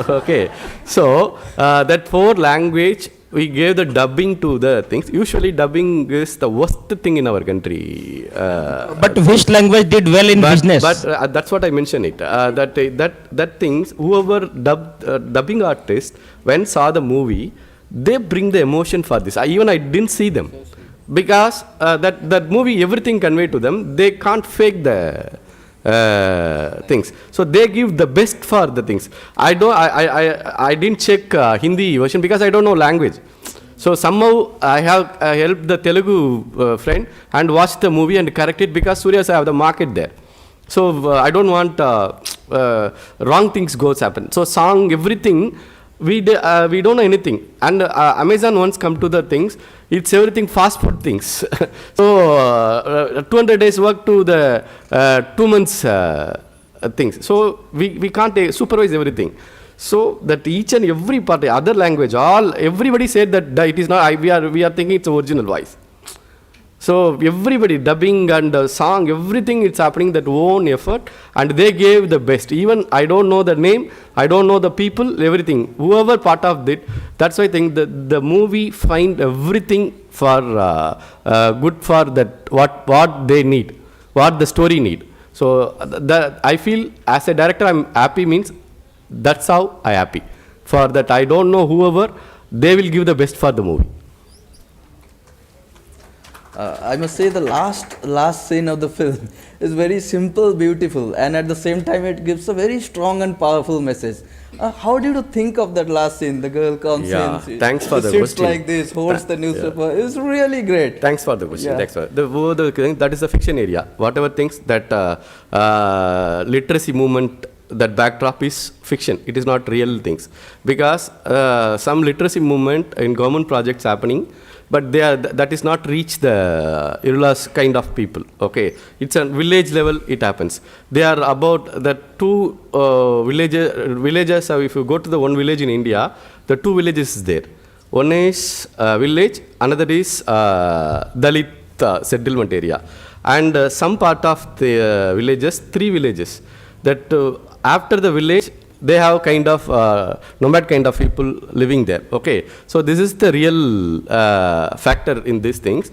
Okay, so that 4 language, we gave the dubbing to the things. Usually dubbing is the worst thing in our country. But which language did well in business? But that's what I mentioned it. That things, whoever dubbing artist, when saw the movie, they bring the emotion for this. I didn't see them. Because that movie, everything conveyed to them, they can't fake the things. So they give the best for the things. I didn't check Hindi version because I don't know language. So somehow I have helped the Telugu friend and watched the movie and correct it, because Surya's have the market there. So I don't want wrong things goes happen. So song, everything, we don't know anything. And Amazon once come to the things, it's everything fast food things. So 200 days work to the 2 months things. So we can't supervise everything. So that each and every part, other language, everybody said that it is not, we are thinking it's original voice. So everybody, dubbing and song, everything it's happening that own effort, and they gave the best. Even I don't know the name, I don't know the people, everything. Whoever part of it, that's why I think the movie find everything for good for that what they need, what the story need. So I feel as a director I'm happy means that's how I happy. For that I don't know whoever, they will give the best for the movie. I must say the last scene of the film is very simple, beautiful, and at the same time it gives a very strong and powerful message. How did you think of that last scene? The girl comes in, thanks for the sits question. like this, holds the newspaper. It's really great. Thanks for the question. Yeah. Thanks for that is the fiction area. Whatever things that literacy movement, that backdrop is fiction. It is not real things, because some literacy movement in government projects happening, but that is not reach the Irula's kind of people. Okay, it's a village level. It happens. They are about the two villages. If you go to the one village in India, the two villages is there. One is village, another is Dalit settlement area, and some part of the villages, 3 villages. That after the village, they have kind of nomad kind of people living there. Okay, so this is the real factor in these things.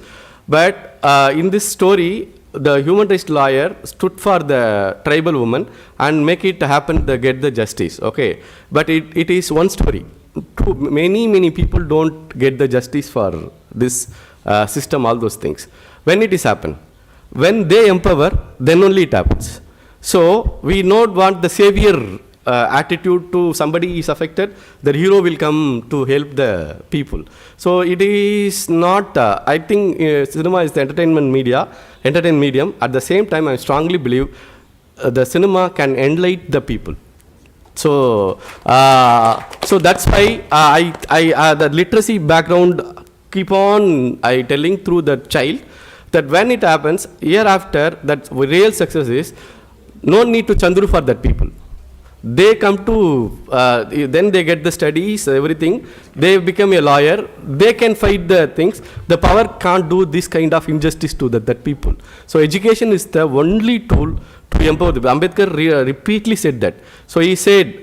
But in this story, the human rights lawyer stood for the tribal woman and make it happen to get the justice. Okay, but it is one story. Many people don't get the justice for this system, all those things. When it is happen, when they empower, then only it happens. So we don't want the savior attitude to somebody is affected, the hero will come to help the people. So it is not, I think cinema is the entertainment medium. At the same time, I strongly believe the cinema can enlighten the people. So, so that's why the literacy background keep on telling through the child that when it happens, year after, that real success is no need to Chandru for that people. They come to, then they get the studies, everything. They become a lawyer. They can fight the things. The power can't do this kind of injustice to that people. So education is the only tool to empower. Ambedkar repeatedly said that. So he said,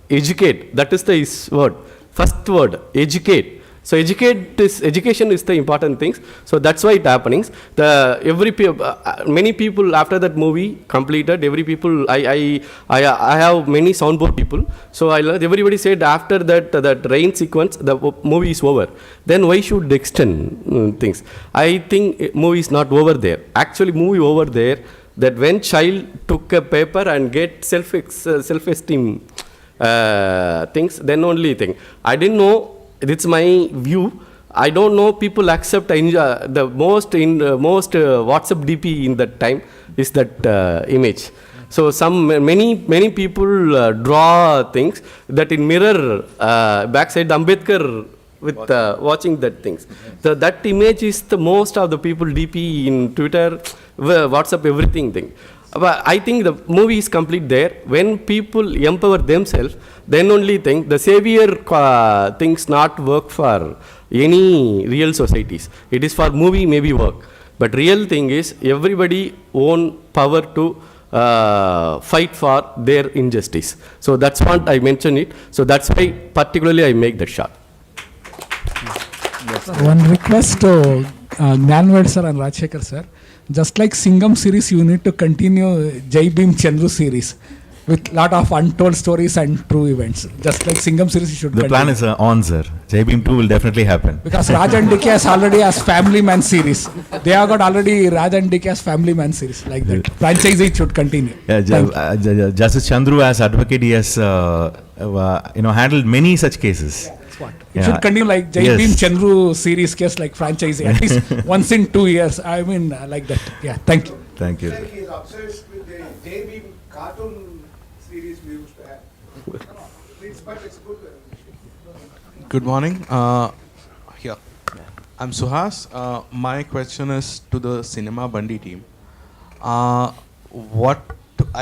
educate. That is his word. First word, educate. So education is the important things. So that's why it happening. Many people after that movie completed. I have many soundboard people. So I learned. Everybody said after that rain sequence, the movie is over. Then why should they extend things? I think movie is not over there. Actually, movie over there. That when child took a paper and get self-esteem things, then only thing. I didn't know. It's my view. I don't know people accept the most WhatsApp DP in that time is that image. So many people draw things that in mirror backside Ambedkar with watching that things. So that image is the most of the people DP in Twitter, WhatsApp, everything thing. But I think the movie is complete there. When people empower themselves, then only think the savior things not work for any real societies. It is for movie maybe work. But real thing is everybody own power to fight for their injustice. So that's what I mentioned it. So that's why particularly I make that shot. One request to Gnanavel sir and Rajsekar sir. Just like Singham series, you need to continue Jai Bhim Chandru series with lot of untold stories and true events. Just like Singham series, you should The plan is on, sir. Jai Bhim 2 will definitely happen. Because Raj and DK has already has Family Man series. They have got already Raj and DK has Family Man series like that. Franchise it should continue. Yeah, Justice Chandru as advocate, he has handled many such cases. It should continue like Jai Bhim Chandru series case like franchise at least once in 2 years. I mean like that. Yeah, thank you. Thank you. He is obsessed with the Jai Bhim cartoon series we used to have. It's good. Good morning. Here. I'm Suhas. My question is to the Cinema BANDI team. I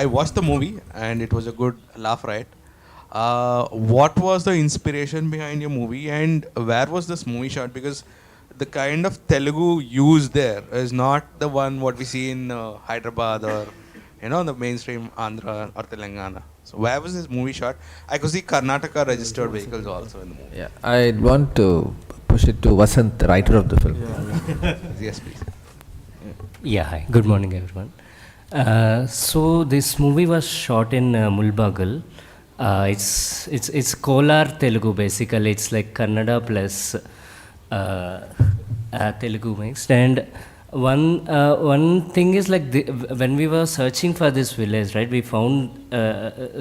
watched the movie and it was a good laugh, right? What was the inspiration behind your movie and where was this movie shot? Because the kind of Telugu used there is not the one what we see in Hyderabad or the mainstream Andhra or Telangana. So where was this movie shot? I could see Karnataka registered vehicles also in the movie. Yeah, I want to push it to Vasanth, the writer of the film. Yes, please. Yeah, hi. Good morning, everyone. So this movie was shot in Mulbagal. It's Kolar Telugu basically. It's like Kannada plus Telugu mixed. And one thing is like when we were searching for this village, right? We found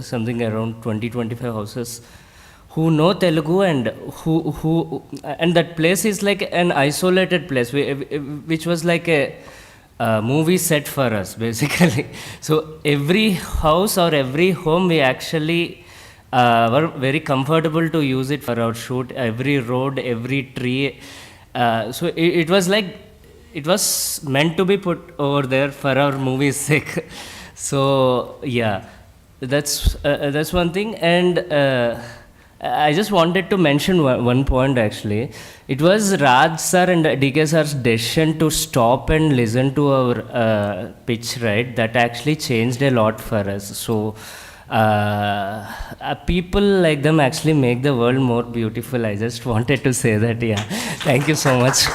something around 20-25 houses who know Telugu and who and that place is like an isolated place, which was like a movie set for us basically. So every house or every home we actually were very comfortable to use it for our shoot. Every road, every tree. So it was like it was meant to be put over there for our movie's sake. So yeah, that's one thing. And I just wanted to mention one point actually. It was Raj sir and DK sir's decision to stop and listen to our pitch, right? That actually changed a lot for us. So people like them actually make the world more beautiful. I just wanted to say that. Yeah, thank you so much.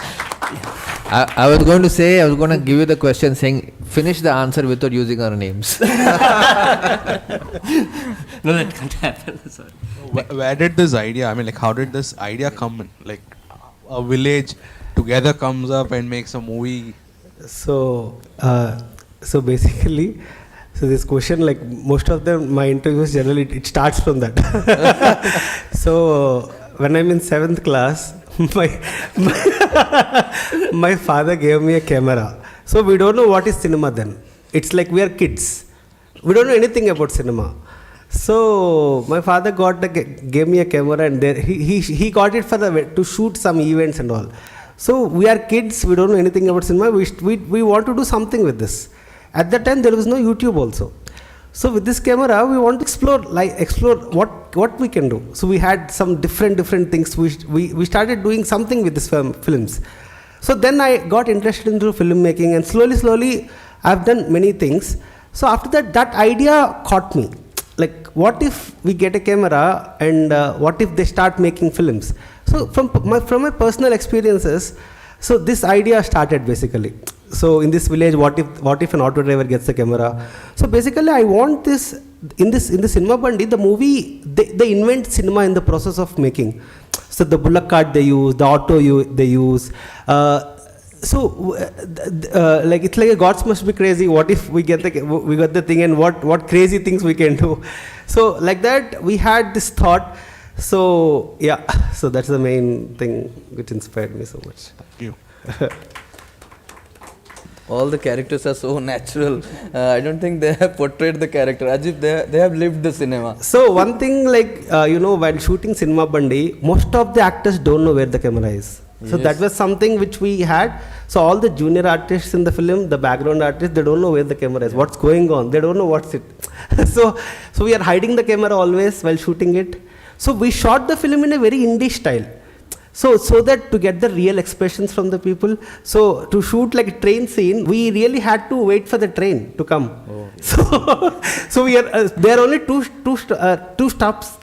I was going to say, I was going to give you the question saying, finish the answer without using our names. No, that can't happen. Sorry. Where did this idea, I mean, like, how did this idea come in? Like, a village together comes up and makes a movie. So basically, so this question, like most of them, my interviews generally, it starts from that. So when I'm in 7th class, my father gave me a camera. So we don't know what is cinema then. It's like we are kids. We don't know anything about cinema. So my father gave me a camera, and there he got it for to shoot some events and all. So we are kids. We don't know anything about cinema. We want to do something with this. At that time there was no YouTube also. So with this camera, we want to explore what we can do. So we had some different things. We started doing something with this films. So then I got interested into filmmaking, and slowly I've done many things. So after that idea caught me. Like, what if we get a camera and what if they start making films? So from my personal experiences, so this idea started basically. So in this village, what if an auto driver gets a camera? So basically, I want this in the Cinema Bandi, the movie, they invent cinema in the process of making. So the bullock cart they use, the auto they use. Like it's like a gods must be crazy. What if we got the thing, and what crazy things we can do? So like that, we had this thought. So yeah, so that's the main thing which inspired me so much. Thank you. All the characters are so natural. I don't think they have portrayed the character as if they have lived the cinema. So one thing, like while shooting Cinema Bandi, most of the actors don't know where the camera is. So that was something which we had. So all the junior artists in the film, the background artists, they don't know where the camera is, what's going on. They don't know what's it. So we are hiding the camera always while shooting it. So we shot the film in a very indie style. So that to get the real expressions from the people. So to shoot like a train scene, we really had to wait for the train to come. Oh. So we are there are only two stops.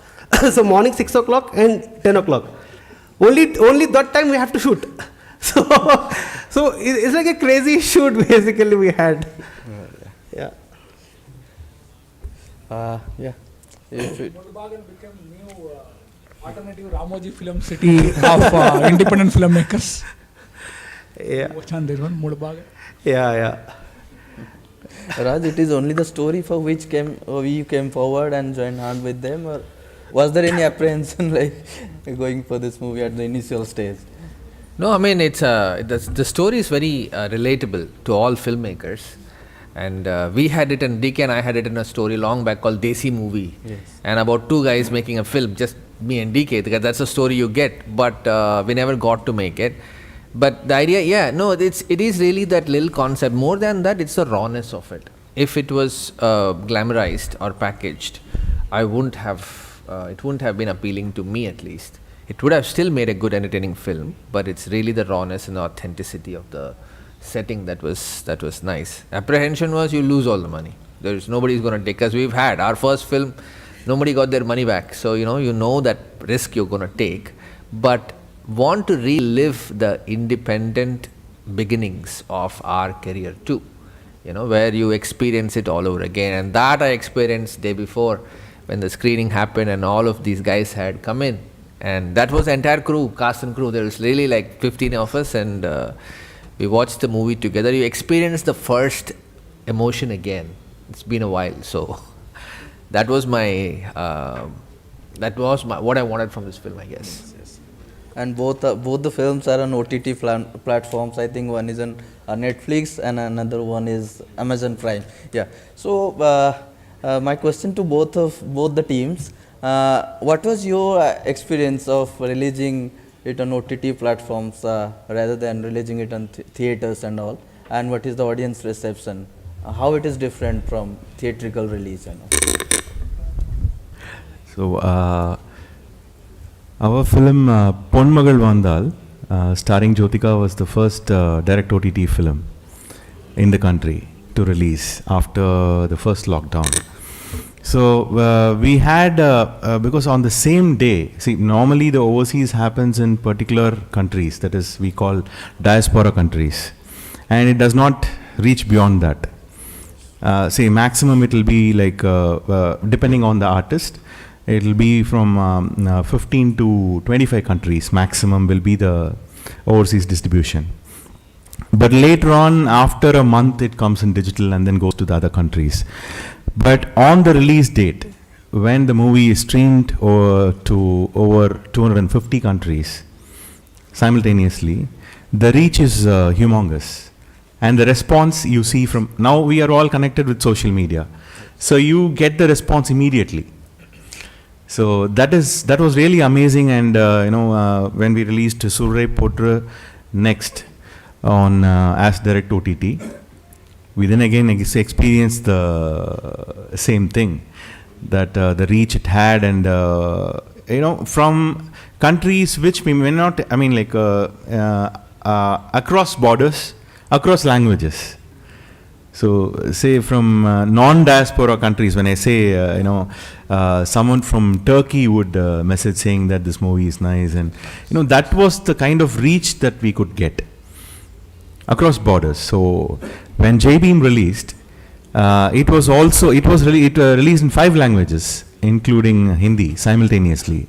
So morning 6 o'clock and 10 o'clock. Only that time we have to shoot. So it's like a crazy shoot basically we had. Yeah. Yeah. Mulbagal became new alternative Ramoji film city of independent filmmakers. Yeah. Mulbagal. Yeah. Raj, it is only the story for which you came forward and joined hand with them, or was there any apprehension like going for this movie at the initial stage? No, I mean the story is very relatable to all filmmakers, and we had it, and DK and I had it in a story long back called Desi Movie, and about two guys making a film, just me and DK, because that's a story you get, but we never got to make it. But the idea, it is really that little concept. More than that, it's the rawness of it. If it was glamorized or packaged, it wouldn't have been appealing to me at least. it would have still made a good entertaining film, but it's really the rawness and the authenticity of the setting that was nice. Apprehension was you lose all the money. There's nobody's going to take us. We've had our first film, nobody got their money back. So you know that risk you're going to take, but want to relive the independent beginnings of our career too. Where you experience it all over again. And that I experienced day before when the screening happened and all of these guys had come in. And that was the entire crew, cast and crew. There was really like 15 of us, and we watched the movie together. You experience the first emotion again. It's been a while. So that was what I wanted from this film, I guess. And both the films are on OTT platforms. I think one is on Netflix and another one is Amazon Prime. Yeah. So my question to both the teams: what was your experience of releasing it on OTT platforms rather than releasing it on theaters and all? And what is the audience reception? How it is different from theatrical release and all? So. Our film Ponmagal Vandal, starring Jyotika, was the first direct OTT film in the country to release after the first lockdown. So we had, because on the same day, see, normally the overseas happens in particular countries, that is, we call diaspora countries, and it does not reach beyond that. Say maximum it will be like, depending on the artist, it will be from 15 to 25 countries maximum will be the overseas distribution. But later on, after a month, it comes in digital and then goes to the other countries. But on the release date, when the movie is streamed to over 250 countries simultaneously, the reach is humongous. And the response you see from, now we are all connected with social media. So you get the response immediately. So that was really amazing, and when we released Surre Potra next on as direct OTT, we then again experienced the same thing, that the reach it had, and from countries which we may not, across borders, across languages. So, say from non-diaspora countries, when I say, someone from Turkey would message saying that this movie is nice, and that was the kind of reach that we could get across borders. So, when JBeam released, it released in 5 languages, including Hindi, simultaneously.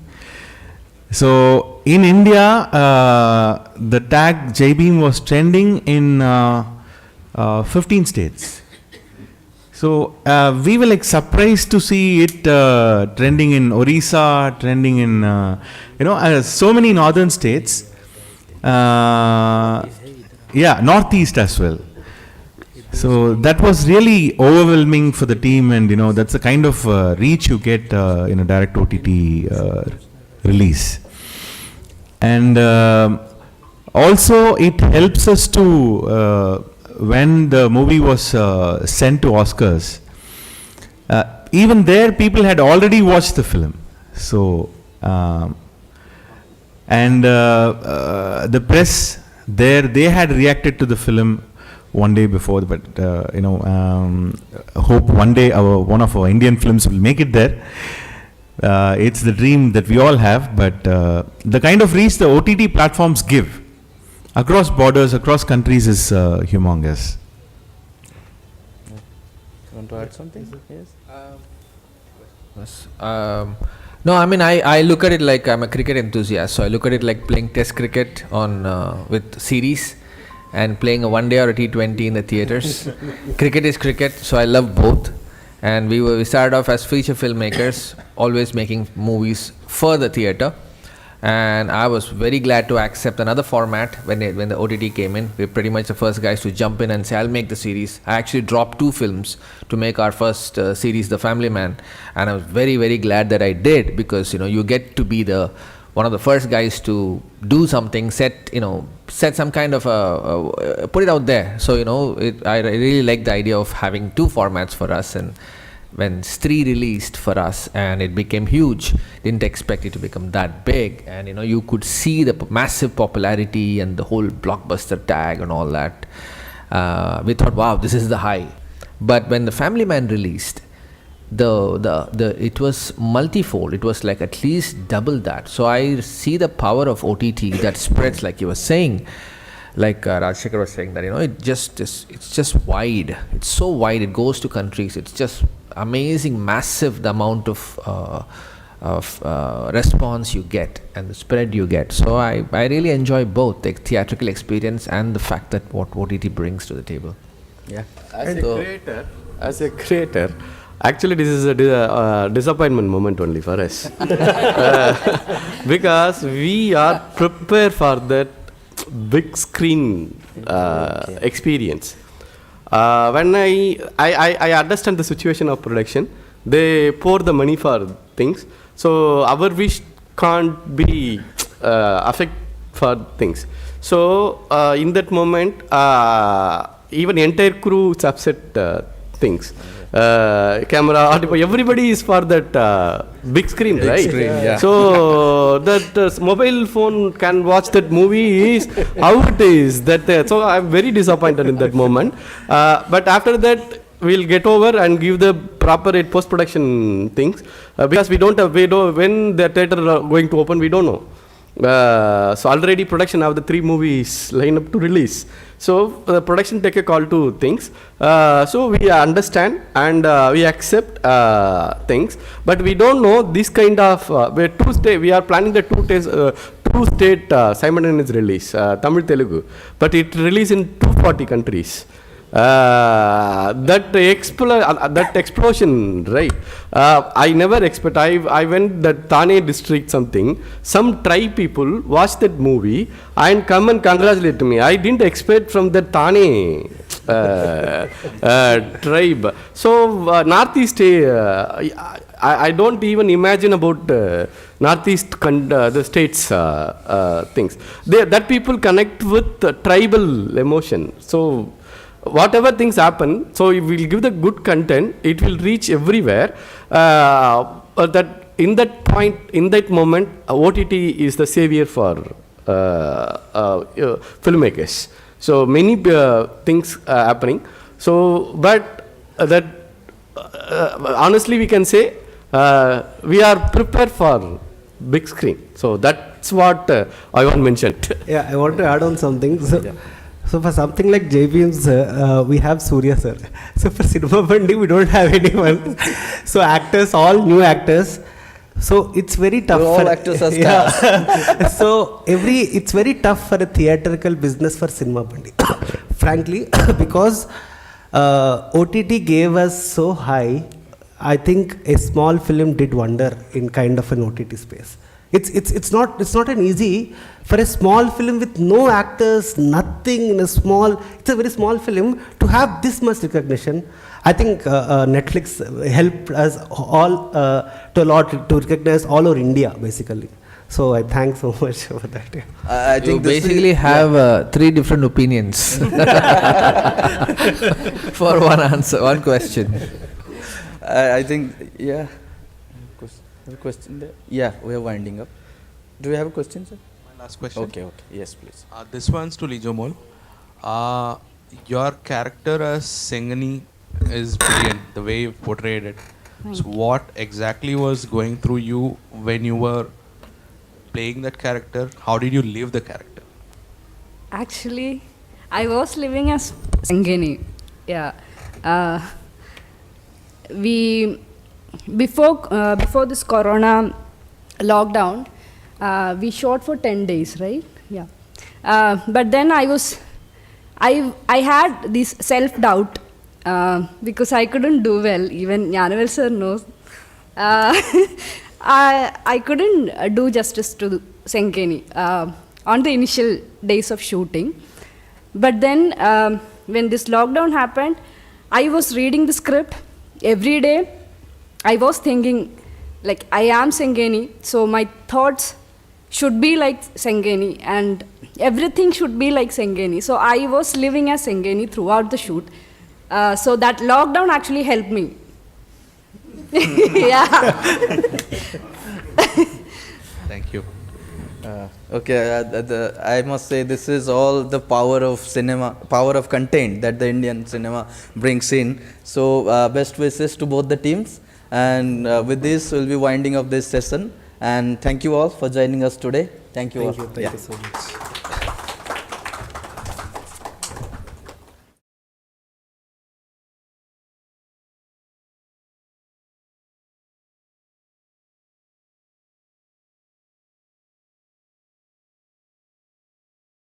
So, in India, the tag JBeam was trending in 15 states. So we were like surprised to see it trending in Orissa, trending in so many northern states. Northeast as well. So that was really overwhelming for the team, and that's the kind of reach you get in a direct OTT release. And also it helps us to when the movie was sent to Oscars, even there people had already watched the film. So, and the press there, they had reacted to the film one day before, but hope one day one of our Indian films will make it there. It's the dream that we all have, but the kind of reach the OTT platforms give across borders, across countries is humongous. You want to add something? Yes. No, I look at it like I'm a cricket enthusiast, so I look at it like playing Test cricket on with series, and playing a one-day or a T20 in the theaters. Cricket is cricket, so I love both. And we started off as feature filmmakers, always making movies for the theater. And I was very glad to accept another format when the OTT came in. We're pretty much the first guys to jump in and say, I'll make the series. I actually dropped 2 films to make our first series, The Family Man. And I was very, very glad that I did, because, you get to be one of the first guys to do something, set some kind of put it out there. So, I really like the idea of having 2 formats for us. And when Stree released for us and it became huge. Didn't expect it to become that big, and you could see the massive popularity and the whole blockbuster tag and all that. We thought, wow, this is the high. But when the Family Man released, it was multifold. It was like at least double that. So I see the power of OTT that spreads, like you were saying, like Rajsekar was saying, that it's just wide. It's so wide. It goes to countries. It's just amazing, massive, the amount of response you get and the spread you get. So I really enjoy both the theatrical experience and the fact that what OTT brings to the table. Yeah. As a creator, actually this is a disappointment moment only for us. Because we are prepared for that big screen experience. When I understand the situation of production, they pour the money for things, so our wish can't be affect for things. So in that moment, even entire crew is upset things. Camera, everybody is for that big screen, right? Screen, yeah. So that mobile phone can watch that movie is how it is. So I'm very disappointed in that moment. But after that, we'll get over and give the proper post-production things, because we don't have, when the theater are going to open, we don't know. So already production have the 3 movies lined up to release. So the production take a call to things. So we understand and we accept things, but we don't know this kind of we are planning the 2 state simultaneous release, Tamil Telugu, but it release in 240 countries. That explosion, right? I never expect. I went that Thane district something. Some tribe people watched that movie and come and congratulate me. I didn't expect from the Thane tribe. So Northeast, I don't even imagine about Northeast the states things. That people connect with tribal emotion. So whatever things happen, so if we'll give the good content, it will reach everywhere. That in that point, in that moment, OTT is the savior for filmmakers. So many things happening. So, but that honestly we can say we are prepared for big screen. So that's what I want to mention. Yeah, I want to add on something. So for something like JBM's, we have Surya sir. So for Cinema Bandi, we don't have anyone. So actors, all new actors. So it's very tough. All actors are stars. So it's very tough for a theatrical business for Cinema Bandi. Frankly, because OTT gave us so high, I think a small film did wonder in kind of an OTT space. It's not an easy for a small film with no actors, nothing in a small. It's a very small film to have this much recognition. I think Netflix helped us all to a lot to recognize all over India basically. So I thank so much for that. I think you basically have 3 different opinions for one answer, one question. I think, yeah. Have a question there? Yeah, we are winding up. Do you have a question, sir? My last question. Okay. Yes, please. This one's to Lijomol. Your character as Sengani is brilliant, the way you portrayed it. So what exactly was going through you when you were playing that character? How did you live the character? Actually, I was living as Sengani. Yeah. Before this corona lockdown, we shot for 10 days, right? Yeah. But then I had this self-doubt because I couldn't do well. Even Gnanavel sir knows. I couldn't do justice to Sengani on the initial days of shooting. But then when this lockdown happened, I was reading the script every day. I was thinking, like, I am Sengani, so my thoughts should be like Sengani and everything should be like Sengani. So I was living as Sengani throughout the shoot. So that lockdown actually helped me. Yeah. Thank you. I must say this is all the power of cinema, power of content that the Indian cinema brings in. So best wishes to both the teams. And with this, we'll be winding up this session. And thank you all for joining us today. Thank you all. Thank you so much.